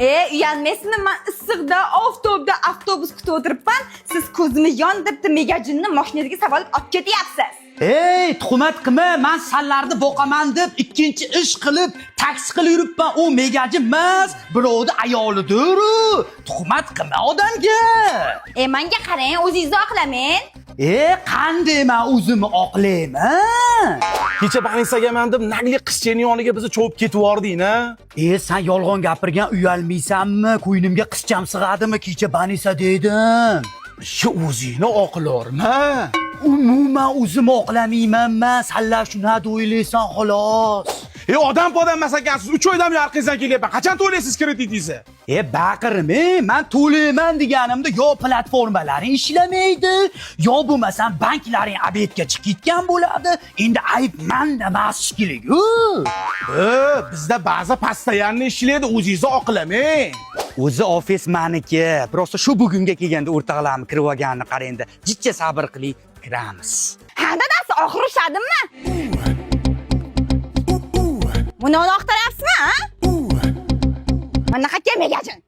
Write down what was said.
Uyalmaysizmi? Men issiqda, oftobda avtobus kutib o'tiribman. Siz ko'zimni yondiribdi megajinni mashinasiga savolib olib ketyapsiz. Tuhmat qilma, men sanlarni boqaman deb ikkinchi ish qilib, taksi qilib yuribman. U megajin emas, birovni ayolidir. Tuhmat qilma odamga. Menga qarang, o'zingizni oqlamen. Qanday men o'zimni oqlayman? Kecha Banisaga men deb nagli qizchaning yoniga bizni cho'p ketib yording-a? Sen yolg'on gapirgan uyalmaysanmi? Ko'ynimga qizcham sig'adimi? Kecha Banisa dedim. Shu o'zingni oqlorman. Umuman o'zimni oqlamayman men. Sanlar shuni o'ylaysan xolos. Odam podam masakansiz 3 oydan beri arqangizdan kelyapman. Qachon to'laysiz kreditingizni? Baqirma, men to'layman deganimda yo platformalaring ishlamaydi, yo bo'lmasam banklaring obedga chiqib ketgan bo'ladi. Endi ayb menda emas shekilli-ku. Bizda ba'zi postoyanni ishlaydi, o'zingizni oqlamang. O'zi ofis meniki. Prosta shu bugunga kelganda o'rtoqlarni kirib olganini qarangda. Jichcha sabr qiling, kiramiz. Dadasi oxir ushladimmi? Buni uloqtirasizmi, ha? Mana qayerga megajin?